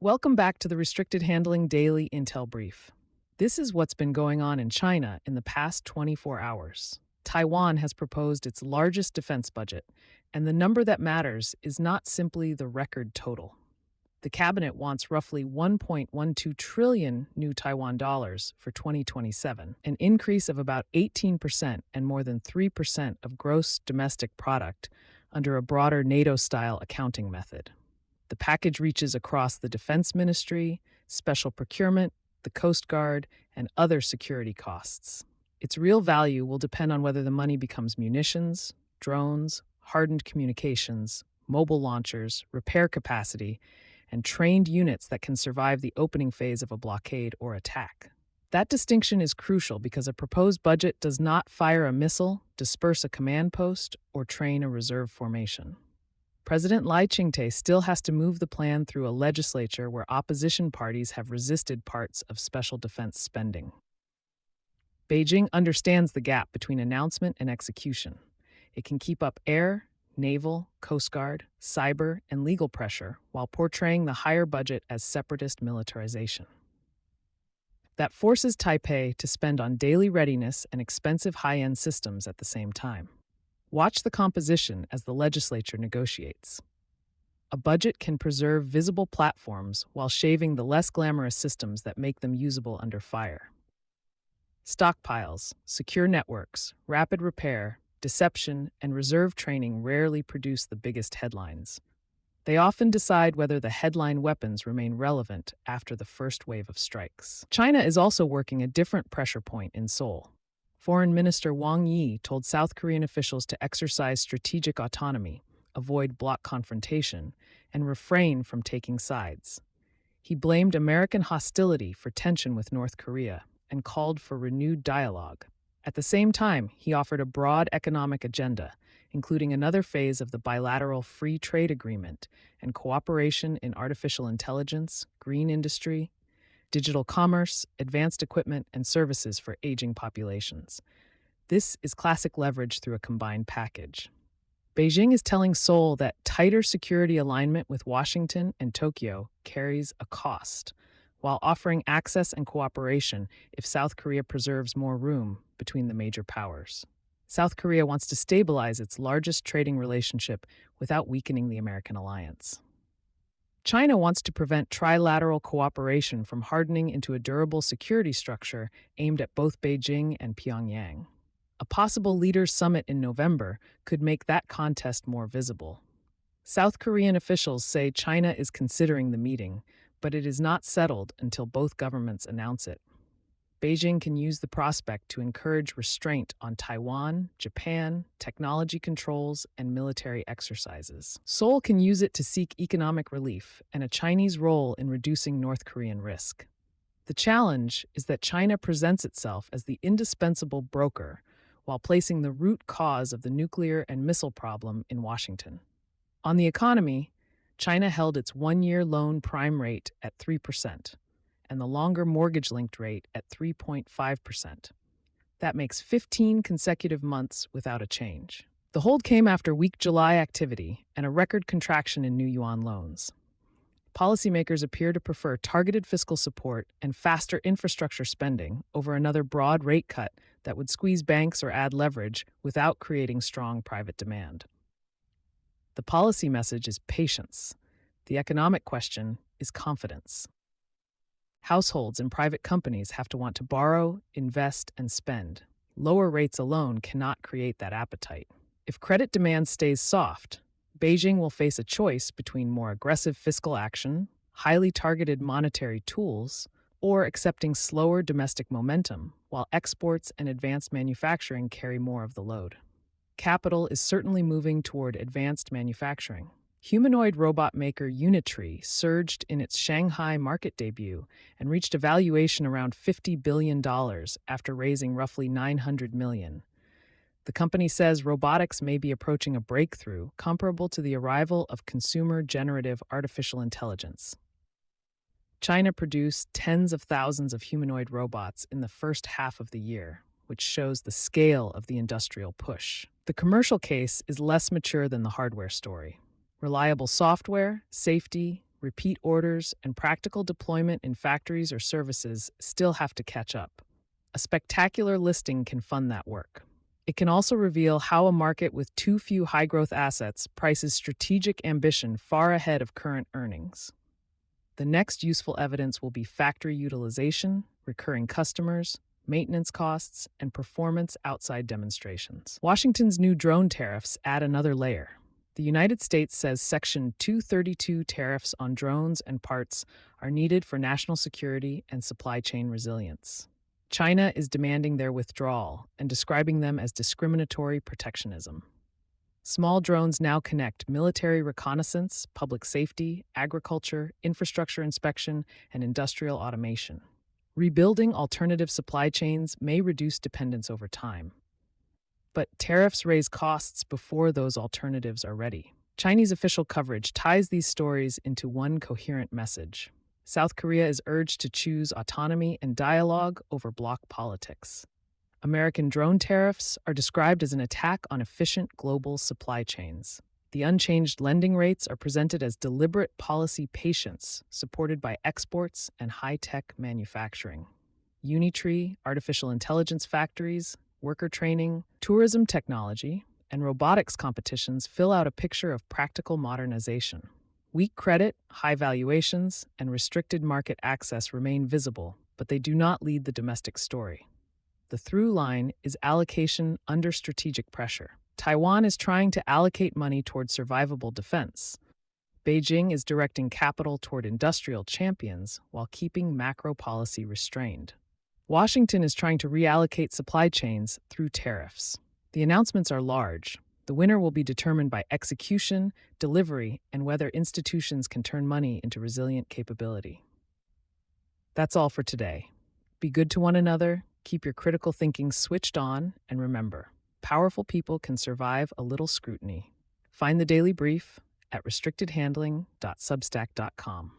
Welcome back to the Restricted Handling Daily Intel Brief. This is what's been going on in China in the past 24 hours. Taiwan has proposed its largest defense budget, and the number that matters is not simply the record total. The cabinet wants roughly 1.12 trillion new Taiwan dollars for 2027, an increase of about 18% and more than 3% of gross domestic product under a broader NATO-style accounting method. The package reaches across the Defense Ministry, special procurement, the Coast Guard, and other security costs. Its real value will depend on whether the money becomes munitions, drones, hardened communications, mobile launchers, repair capacity, and trained units that can survive the opening phase of a blockade or attack. That distinction is crucial because a proposed budget does not fire a missile, disperse a command post, or train a reserve formation. President Lai Ching-te still has to move the plan through a legislature where opposition parties have resisted parts of special defense spending. Beijing understands the gap between announcement and execution. It can keep up air, naval, Coast Guard, cyber, and legal pressure while portraying the higher budget as separatist militarization. That forces Taipei to spend on daily readiness and expensive high-end systems at the same time. Watch the composition as the legislature negotiates. A budget can preserve visible platforms while shaving the less glamorous systems that make them usable under fire. Stockpiles, secure networks, rapid repair, deception, and reserve training rarely produce the biggest headlines. They often decide whether the headline weapons remain relevant after the first wave of strikes. China is also working a different pressure point in Seoul. Foreign Minister Wang Yi told South Korean officials to exercise strategic autonomy, avoid bloc confrontation, and refrain from taking sides. He blamed American hostility for tension with North Korea and called for renewed dialogue. At the same time, he offered a broad economic agenda, including another phase of the bilateral free trade agreement and cooperation in artificial intelligence, green industry, digital commerce, advanced equipment, and services for aging populations. This is classic leverage through a combined package. Beijing is telling Seoul that tighter security alignment with Washington and Tokyo carries a cost, while offering access and cooperation if South Korea preserves more room between the major powers. South Korea wants to stabilize its largest trading relationship without weakening the American alliance. China wants to prevent trilateral cooperation from hardening into a durable security structure aimed at both Beijing and Pyongyang. A possible leaders' summit in November could make that contest more visible. South Korean officials say China is considering the meeting, but it is not settled until both governments announce it. Beijing can use the prospect to encourage restraint on Taiwan, Japan, technology controls, and military exercises. Seoul can use it to seek economic relief and a Chinese role in reducing North Korean risk. The challenge is that China presents itself as the indispensable broker while placing the root cause of the nuclear and missile problem in Washington. On the economy, China held its one-year loan prime rate at 3%. And the longer mortgage-linked rate at 3.5%. That makes 15 consecutive months without a change. The hold came after weak July activity and a record contraction in new yuan loans. Policymakers appear to prefer targeted fiscal support and faster infrastructure spending over another broad rate cut that would squeeze banks or add leverage without creating strong private demand. The policy message is patience. The economic question is confidence. Households and private companies have to want to borrow, invest, and spend. Lower rates alone cannot create that appetite. If credit demand stays soft, Beijing will face a choice between more aggressive fiscal action, highly targeted monetary tools, or accepting slower domestic momentum, while exports and advanced manufacturing carry more of the load. Capital is certainly moving toward advanced manufacturing. Humanoid robot maker Unitree surged in its Shanghai market debut and reached a valuation around $50 billion after raising roughly $900 million. The company says robotics may be approaching a breakthrough comparable to the arrival of consumer generative artificial intelligence. China produced tens of thousands of humanoid robots in the first half of the year, which shows the scale of the industrial push. The commercial case is less mature than the hardware story. Reliable software, safety, repeat orders, and practical deployment in factories or services still have to catch up. A spectacular listing can fund that work. It can also reveal how a market with too few high-growth assets prices strategic ambition far ahead of current earnings. The next useful evidence will be factory utilization, recurring customers, maintenance costs, and performance outside demonstrations. Washington's new drone tariffs add another layer. The United States says Section 232 tariffs on drones and parts are needed for national security and supply chain resilience. China is demanding their withdrawal and describing them as discriminatory protectionism. Small drones now connect military reconnaissance, public safety, agriculture, infrastructure inspection, and industrial automation. Rebuilding alternative supply chains may reduce dependence over time. But tariffs raise costs before those alternatives are ready. Chinese official coverage ties these stories into one coherent message. South Korea is urged to choose autonomy and dialogue over bloc politics. American drone tariffs are described as an attack on efficient global supply chains. The unchanged lending rates are presented as deliberate policy patience supported by exports and high-tech manufacturing. Unitree, artificial intelligence factories, worker training, tourism technology, and robotics competitions fill out a picture of practical modernization. Weak credit, high valuations, and restricted market access remain visible, but they do not lead the domestic story. The through line is allocation under strategic pressure. Taiwan is trying to allocate money toward survivable defense. Beijing is directing capital toward industrial champions while keeping macro policy restrained. Washington is trying to reallocate supply chains through tariffs. The announcements are large. The winner will be determined by execution, delivery, and whether institutions can turn money into resilient capability. That's all for today. Be good to one another, keep your critical thinking switched on, and remember, powerful people can survive a little scrutiny. Find the Daily Brief at restrictedhandling.substack.com.